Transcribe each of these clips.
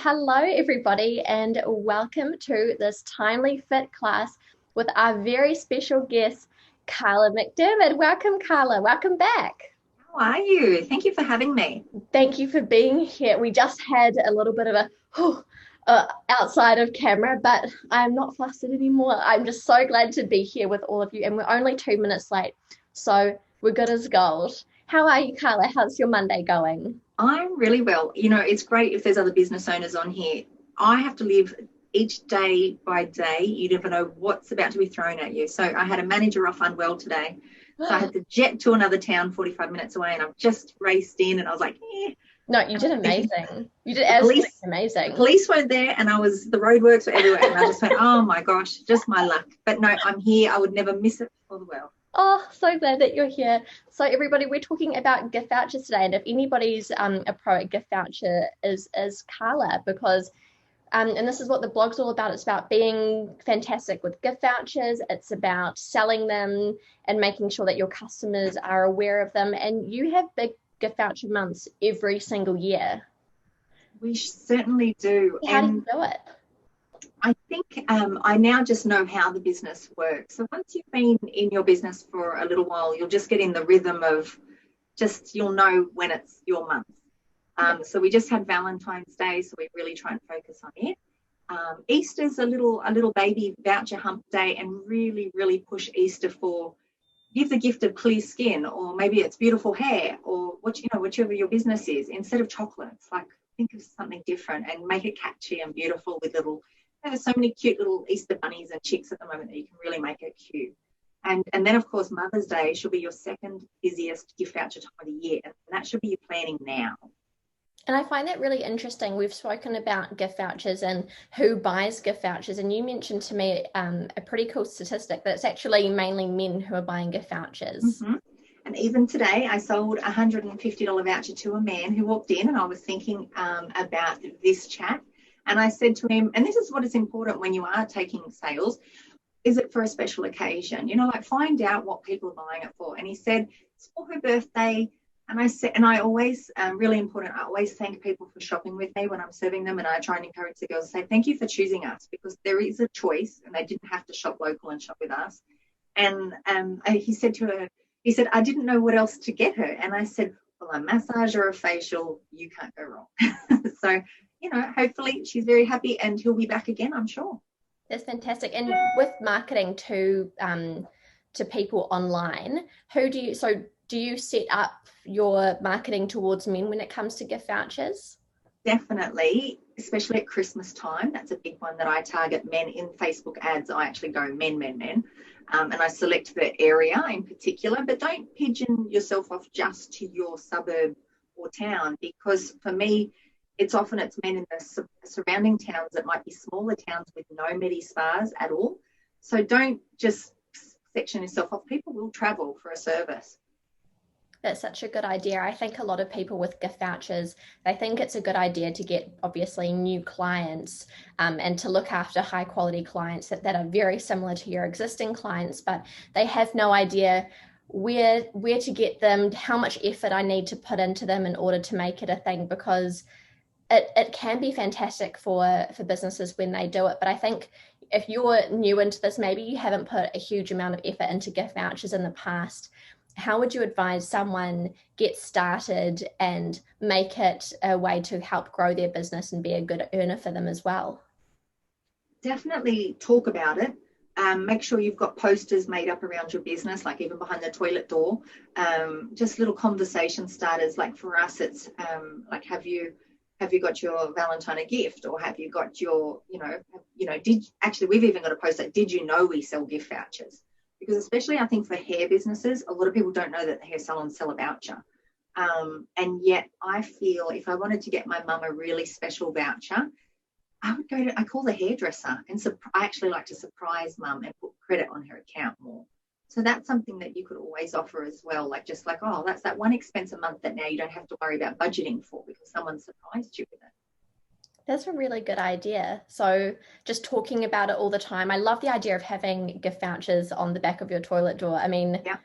Hello, everybody, and welcome to this Timely Fit class with our very special guest, Karla McDiarmid. Welcome, Karla. Welcome back. How are you? Thank you for having me. Thank you for being here. We just had a little bit of a outside of camera, but I'm not flustered anymore. I'm just so glad to be here with all of you, and we're only 2 minutes late, so we're good as gold. How are you, Karla? How's your Monday going? I'm really well. It's great if there's other business owners on here. I have to live each day by day. You never know what's about to be thrown at you. So I had a manager off unwell today. So I had to jet to another town 45 minutes away, and I've just raced in and I was like, No, you did amazing. You did the absolutely police, the amazing. police weren't there, and the roadworks were everywhere. And I just went, oh my gosh, just my luck. But no, I'm here. I would never miss it for the world. Oh, so glad that you're here. So everybody, we're talking about gift vouchers today, and if anybody's a pro at gift voucher is Karla, because and this is what the blog's all about. It's about being fantastic with gift vouchers. It's about selling them and making sure that your customers are aware of them. And you have big gift voucher months every single year. We certainly do. How do you do it? I think I now just know how the business works. So once you've been in your business for a little while, you'll just get in the rhythm of you'll know when it's your month. So we just had Valentine's Day, so we really try and focus on it. Easter's a little baby voucher hump day, and really, really push Easter for give the gift of clear skin, or maybe it's beautiful hair, or whichever your business is. Instead of chocolates, like think of something different and make it catchy and beautiful with little. There's so many cute little Easter bunnies and chicks at the moment that you can really make it cute. And then, of course, Mother's Day should be your second busiest gift voucher time of the year. And that should be your planning now. And I find that really interesting. We've spoken about gift vouchers and who buys gift vouchers. And you mentioned to me a pretty cool statistic that it's actually mainly men who are buying gift vouchers. Mm-hmm. And even today, I sold a $150 voucher to a man who walked in, and I was thinking about this chat. And I said to him, and this is what is important when you are taking sales, is it for a special occasion? Find out what people are buying it for. And he said, it's for her birthday. And I said, and I always, really important, I always thank people for shopping with me when I'm serving them. And I try and encourage the girls to say, thank you for choosing us, because there is a choice and they didn't have to shop local and shop with us. And he said to her, I didn't know what else to get her. And I said, well, a massage or a facial, you can't go wrong. So, hopefully she's very happy and he'll be back again, I'm sure. That's fantastic. And with marketing to people online, do you set up your marketing towards men when it comes to gift vouchers? Definitely, especially at Christmas time. That's a big one that I target men in Facebook ads. I actually go men. And I select the area in particular, but don't pigeon yourself off just to your suburb or town, because for me, it's men in the surrounding towns that might be smaller towns with no Medi Spas at all. So don't just section yourself off. People will travel for a service. That's such a good idea. I think a lot of people with gift vouchers, they think it's a good idea to get obviously new clients and to look after high quality clients that are very similar to your existing clients, but they have no idea where to get them, how much effort I need to put into them in order to make it a thing, because it can be fantastic for businesses when they do it. But I think if you're new into this, maybe you haven't put a huge amount of effort into gift vouchers in the past, how would you advise someone get started and make it a way to help grow their business and be a good earner for them as well? Definitely talk about it. Make sure you've got posters made up around your business, like even behind the toilet door. Just little conversation starters. Like for us, it's like, have you got your Valentine a gift, or have you got your, we've even got a poster. Did you know we sell gift vouchers? Because especially I think for hair businesses, a lot of people don't know that the hair salons sell a voucher. And yet I feel if I wanted to get my mum a really special voucher, I would I call the hairdresser, and I actually like to surprise mum and put credit on her account more. So that's something that you could always offer as well. Oh, that's that one expense a month that now you don't have to worry about budgeting for because someone surprised you with it. That's a really good idea. So just talking about it all the time. I love the idea of having gift vouchers on the back of your toilet door. I mean, yeah.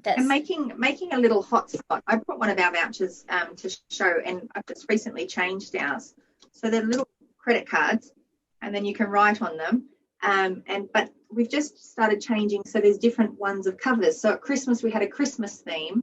And making a little hotspot. I brought one of our vouchers to show, and I've just recently changed ours. So they're little credit cards, and then you can write on them. But we've just started changing, so there's different ones of covers. So at Christmas we had a Christmas theme.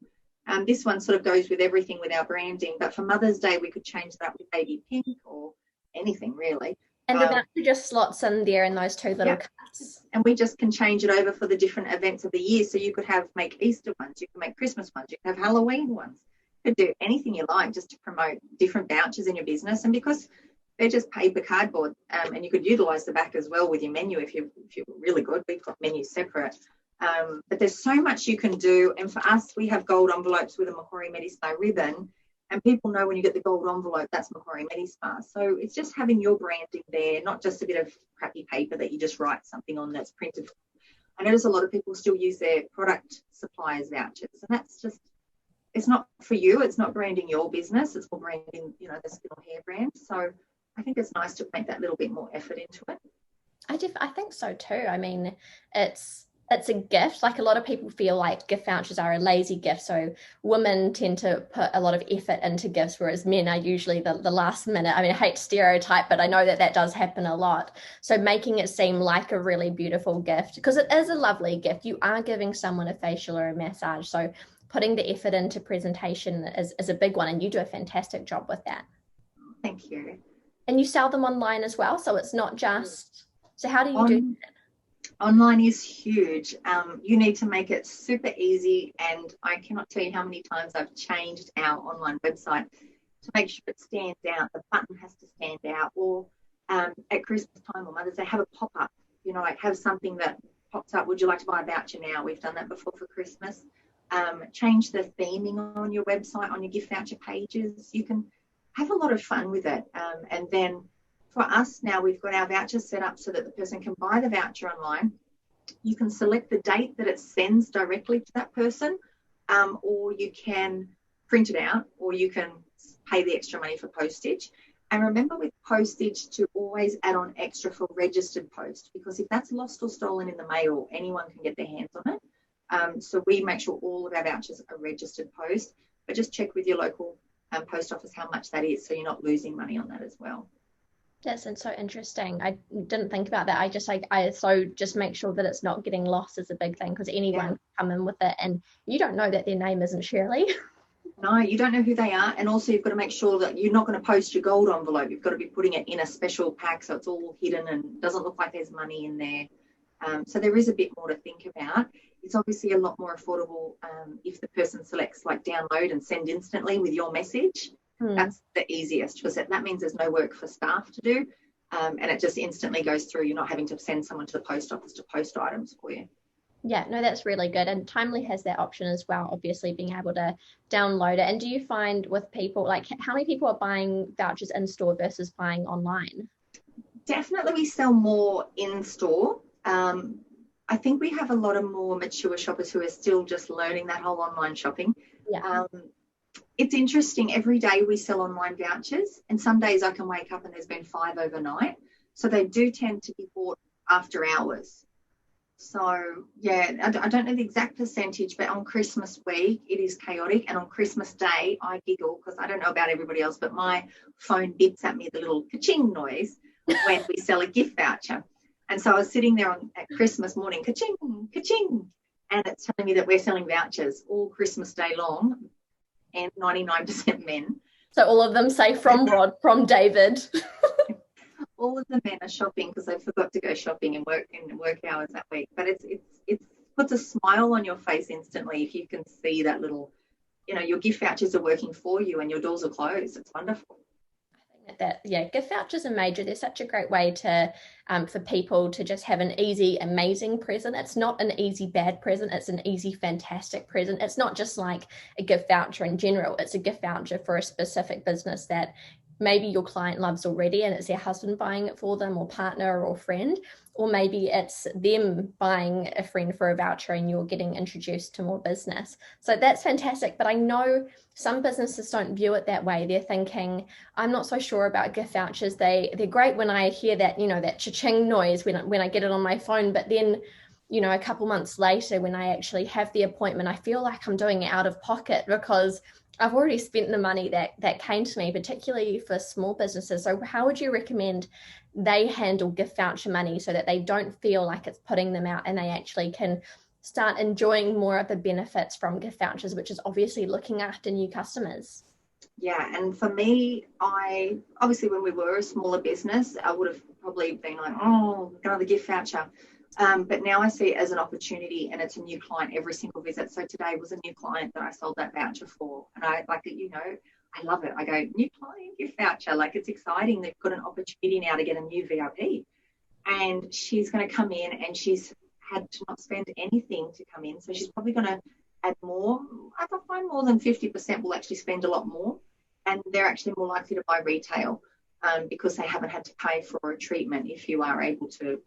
This one sort of goes with everything with our branding, but for Mother's Day we could change that with baby pink or anything really. And the voucher just slots in there in those two little cups. And we just can change it over for the different events of the year. So you could make Easter ones, you can make Christmas ones, you can have Halloween ones. You could do anything you like just to promote different vouchers in your business. And because they're just paper cardboard, and you could utilize the back as well with your menu if you're really good. We've got menus separate. But there's so much you can do. And for us, we have gold envelopes with a Macquarie Medi Spa ribbon. And people know when you get the gold envelope, that's Macquarie Medi Spa. So it's just having your branding there, not just a bit of crappy paper that you just write something on that's printed. I notice a lot of people still use their product suppliers vouchers. And that's just, it's not for you. It's not branding your business. It's more branding, the skin or hair brand. So I think it's nice to make that little bit more effort into it. I think so too. I mean, it's a gift. Like a lot of people feel like gift vouchers are a lazy gift. So women tend to put a lot of effort into gifts, whereas men are usually the last minute. I mean, I hate stereotype, but I know that does happen a lot. So making it seem like a really beautiful gift, because it is a lovely gift. You are giving someone a facial or a massage. So putting the effort into presentation is a big one. And you do a fantastic job with that. Thank you. And you sell them online as well. So it's not just, so how do you do that? Online is huge. You need to make it super easy, and I cannot tell you how many times I've changed our online website to make sure it stands out. The button has to stand out, or at Christmas time or Mother's Day, have a pop-up, like have something that pops up. Would you like to buy a voucher now? We've done that before for Christmas. Change the theming on your website, on your gift voucher pages. You can have a lot of fun with it. And then for us now, we've got our vouchers set up so that the person can buy the voucher online. You can select the date that it sends directly to that person, or you can print it out, or you can pay the extra money for postage. And remember with postage to always add on extra for registered post, because if that's lost or stolen in the mail, anyone can get their hands on it. So we make sure all of our vouchers are registered post, but just check with your local post office how much that is, so you're not losing money on that as well. That's so interesting. I didn't think about that. I just make sure that it's not getting lost is a big thing, because anyone can come in with it and you don't know that their name isn't Shirley. No, you don't know who they are. And also you've got to make sure that you're not going to post your gold envelope. You've got to be putting it in a special pack so it's all hidden and doesn't look like there's money in there. So there is a bit more to think about. It's obviously a lot more affordable if the person selects like download and send instantly with your message. That's the easiest, because that means there's no work for staff to do, and it just instantly goes through. You're not having to send someone to the post office to post items for you. Yeah, no, that's really good. And Timely has that option as well, obviously being able to download it. And do you find with people, like how many people are buying vouchers in store versus buying online? Definitely we sell more in store. I think we have a lot of more mature shoppers who are still just learning that whole online shopping. Yeah. It's interesting. Every day we sell online vouchers, and some days I can wake up and there's been 5 overnight. So they do tend to be bought after hours. So, yeah, I don't know the exact percentage, but on Christmas week it is chaotic. And on Christmas Day I giggle because I don't know about everybody else, but my phone beeps at me the little ka-ching noise when we sell a gift voucher. And so I was sitting there at Christmas morning, ka-ching, ka-ching, and it's telling me that we're selling vouchers all Christmas Day long, and 99% men. So all of them say from Rod, from David. All of the men are shopping because they forgot to go shopping and work in work hours that week. But it puts a smile on your face instantly if you can see that little, your gift vouchers are working for you and your doors are closed. It's wonderful. Gift vouchers are major. They're such a great way to for people to just have an easy, amazing present. It's not an easy, bad present. It's an easy, fantastic present. It's not just like a gift voucher in general. It's a gift voucher for a specific business that maybe your client loves already and it's their husband buying it for them, or partner or friend, or maybe it's them buying a friend for a voucher and you're getting introduced to more business. So that's fantastic. But I know some businesses don't view it that way. They're thinking, I'm not so sure about gift vouchers. They're great when I hear that, that cha-ching noise when I get it on my phone. But then, a couple months later, when I actually have the appointment, I feel like I'm doing it out of pocket because I've already spent the money that came to me, particularly for small businesses. So how would you recommend they handle gift voucher money so that they don't feel like it's putting them out and they actually can start enjoying more of the benefits from gift vouchers, which is obviously looking after new customers? Yeah, and for me, I obviously when we were a smaller business, I would have probably been like, oh, another gift voucher. But now I see it as an opportunity, and it's a new client every single visit. So today was a new client that I sold that voucher for, and I like it. I love it. I go, new client gift voucher, like it's exciting. They've got an opportunity now to get a new VIP, and she's going to come in, and she's had to not spend anything to come in, so she's probably going to add more. I find more than 50% will actually spend a lot more, and they're actually more likely to buy retail because they haven't had to pay for a treatment if you are able to,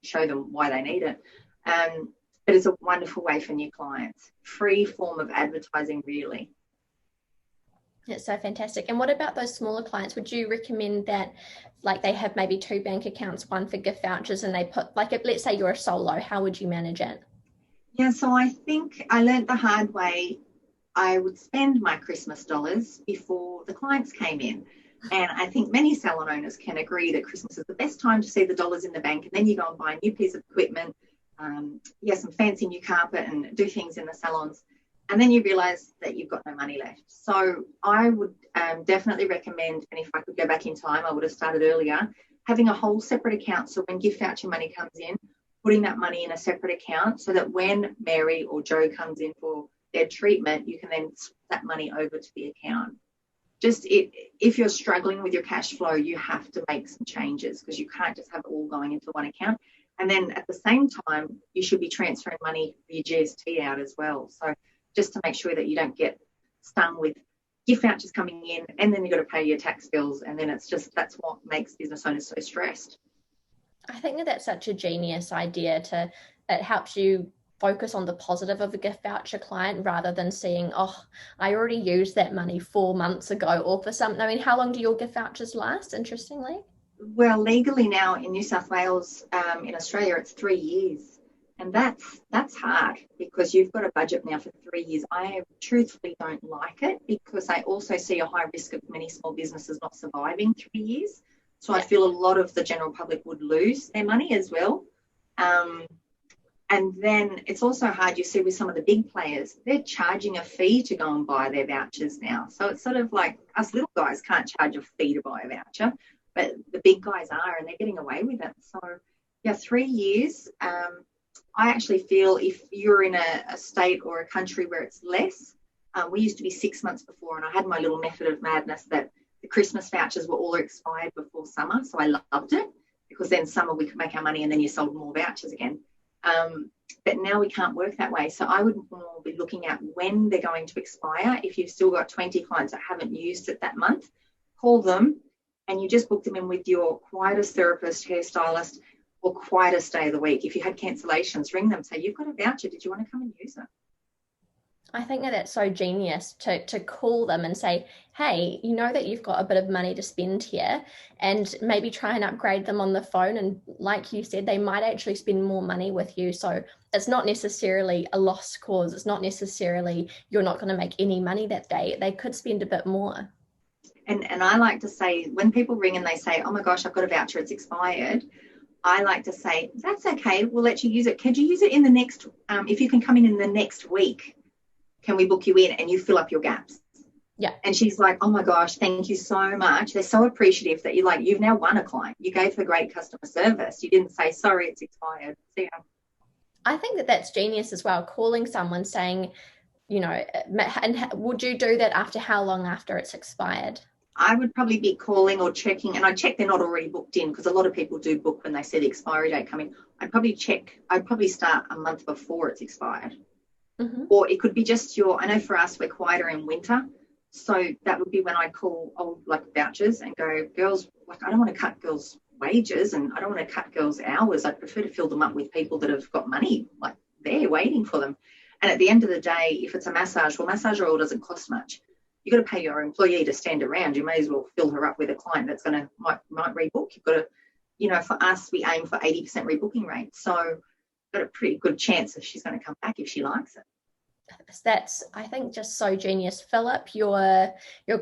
show them why they need it. But it's a wonderful way for new clients. Free form of advertising, really. It's so fantastic. And what about those smaller clients? Would you recommend that, like, they have maybe two bank accounts, one for gift vouchers, and they put, like, if, let's say you're a solo, how would you manage it? Yeah, so I think I learned the hard way. I would spend my Christmas dollars before the clients came in. And I think many salon owners can agree that Christmas is the best time to see the dollars in the bank. And then you go and buy a new piece of equipment, some fancy new carpet and do things in the salons. And then you realize that you've got no money left. So I would definitely recommend, and if I could go back in time, I would have started earlier, having a whole separate account. So when gift voucher money comes in, putting that money in a separate account so that when Mary or Joe comes in for their treatment, you can then swap that money over to the account. If you're struggling with your cash flow, you have to make some changes because you can't just have it all going into one account. And then at the same time, you should be transferring money for your GST out as well. So just to make sure that you don't get stung with gift vouchers coming in and then you've got to pay your tax bills. And then that's what makes business owners so stressed. I think that that's such a genius idea it helps you focus on the positive of a gift voucher client rather than seeing, oh, I already used that money 4 months ago or for something. I mean, how long do your gift vouchers last, interestingly? Well, legally now in New South Wales, in Australia, it's 3 years. And that's hard because you've got a budget now for 3 years. I truthfully don't like it because I also see a high risk of many small businesses not surviving 3 years. So I feel a lot of the general public would lose their money as well. And then it's also hard, you see, with some of the big players, they're charging a fee to go and buy their vouchers now. So it's sort of like us little guys can't charge a fee to buy a voucher, but the big guys are, and they're getting away with it. So, yeah, 3 years. I actually feel if you're in a state or a country where it's less, we used to be 6 months before, and I had my little method of madness that the Christmas vouchers were all expired before summer. So I loved it because then summer we could make our money and then you sold more vouchers again. But now we can't work that way. So I would more be looking at when they're going to expire. If you've still got 20 clients that haven't used it that month, call them and you just book them in with your quietest therapist, hairstylist, or quietest day of the week. If you had cancellations, ring them, say, you've got a voucher. Did you want to come and use it? I think that that's so genius to call them and say, hey, you know that you've got a bit of money to spend here, and maybe try and upgrade them on the phone. And like you said, they might actually spend more money with you. So it's not necessarily a lost cause. It's not necessarily you're not going to make any money that day. They could spend a bit more. And I like to say, when people ring and they say, oh my gosh, I've got a voucher, it's expired, I like to say, that's okay, we'll let you use it. Could you use it in the next, if you can come in the next week, can we book you in and you fill up your gaps? Yeah. And she's like, oh my gosh, thank you so much. They're so appreciative that you've now won a client. You gave her great customer service. You didn't say, sorry, it's expired. See ya. I think that that's genius as well. Calling someone saying, and would you do that after how long after it's expired? I would probably be calling or checking, and I'd check they're not already booked in because a lot of people do book when they see the expiry date coming. I'd probably start a month before it's expired. Mm-hmm. Or it could be just I know for us, we're quieter in winter. So that would be when I'd call old vouchers and go, girls, I don't want to cut girls' wages and I don't want to cut girls' hours. I'd prefer to fill them up with people that have got money, they're waiting for them. And at the end of the day, if it's a massage, massage oil doesn't cost much. You've got to pay your employee to stand around. You may as well fill her up with a client that's might rebook. You've got to, for us, we aim for 80% rebooking rate. So got a pretty good chance that she's going to come back if she likes it. That's, I think, just so genius. Fill up your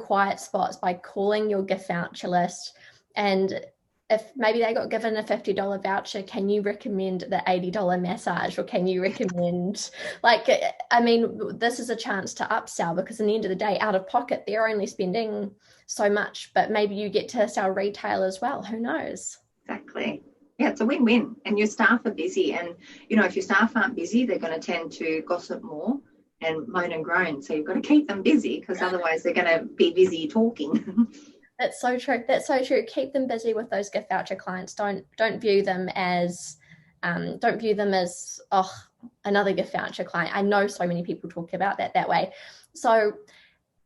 quiet spots by calling your gift voucher list, and if maybe they got given a $50 voucher, can you recommend the $80 massage, or can you recommend, like, I mean, this is a chance to upsell, because in the end of the day, out of pocket, they're only spending so much, but maybe you get to sell retail as well. Who knows? Exactly. Yeah, it's a win-win. And your staff are busy. And, if your staff aren't busy, they're going to tend to gossip more and moan and groan. So you've got to keep them busy, because otherwise they're going to be busy talking. That's so true. That's so true. Keep them busy with those gift voucher clients. Don't view them as oh, another gift voucher client. I know so many people talk about that way. So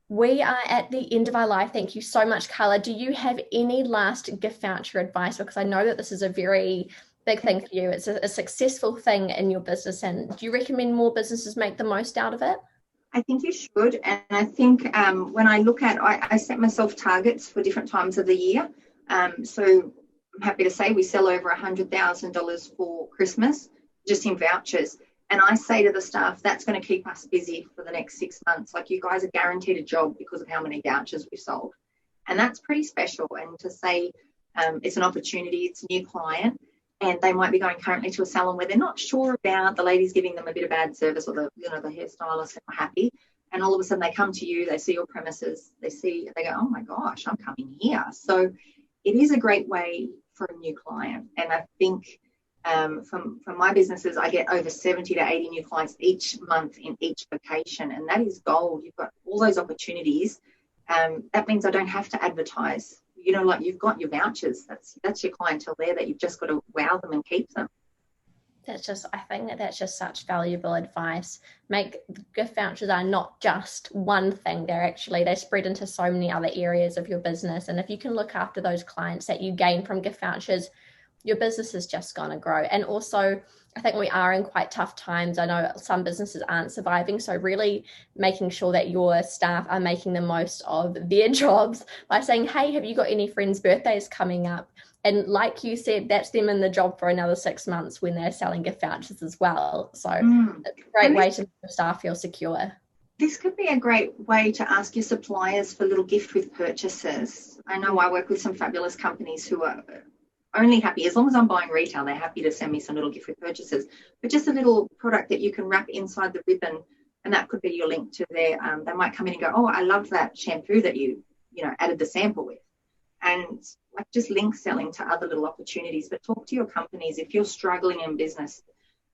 we are at the end of our live. Thank you so much, Karla. Do you have any last gift voucher advice? Because I know that this is a very big thing for you. It's a successful thing in your business. And do you recommend more businesses make the most out of it? I think you should. And I think when I look at, I set myself targets for different times of the year. So I'm happy to say we sell over $100,000 for Christmas, just in vouchers. And I say to the staff, that's going to keep us busy for the next 6 months. Like, you guys are guaranteed a job because of how many vouchers we've sold. And that's pretty special. And to say it's an opportunity, it's a new client, and they might be going currently to a salon where they're not sure about the ladies giving them a bit of bad service, or the hairstylist are not happy. And all of a sudden they come to you, they see your premises, they go, oh my gosh, I'm coming here. So it is a great way for a new client. And I think from my businesses, I get over 70 to 80 new clients each month in each location. And that is gold. You've got all those opportunities. That means I don't have to advertise. Like, you've got your vouchers. That's your clientele there, that you've just got to wow them and keep them. I think that's just such valuable advice. Gift vouchers are not just one thing. They spread into so many other areas of your business. And if you can look after those clients that you gain from gift vouchers, your business is just going to grow. And also, I think we are in quite tough times. I know some businesses aren't surviving. So really making sure that your staff are making the most of their jobs by saying, hey, have you got any friends' birthdays coming up? And like you said, that's them in the job for another 6 months when they're selling gift vouchers as well. So it's a great way to make your staff feel secure. This could be a great way to ask your suppliers for little gift with purchases. I know I work with some fabulous companies who are only happy, as long as I'm buying retail, they're happy to send me some little gift with purchases, but just a little product that you can wrap inside the ribbon, and that could be your link to their, they might come in and go, oh, I love that shampoo that you added the sample with. And like, just link selling to other little opportunities. But talk to your companies. If you're struggling in business,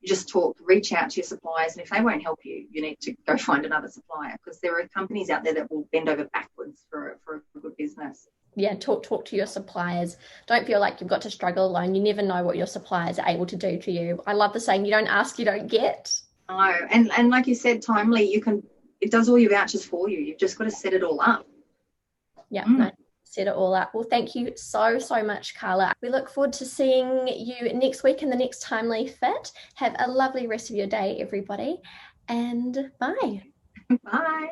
you just reach out to your suppliers, and if they won't help you, you need to go find another supplier, because there are companies out there that will bend over backwards for a good business. Yeah, talk to your suppliers. Don't feel like you've got to struggle alone. You never know what your suppliers are able to do to you. I love the saying, you don't ask, you don't get. No, and like you said, Timely, it does all your vouchers for you. You've just got to set it all up. Yeah, no, set it all up. Well, thank you so much, Karla. We look forward to seeing you next week in the next Timely Fit. Have a lovely rest of your day, everybody, and bye. Bye.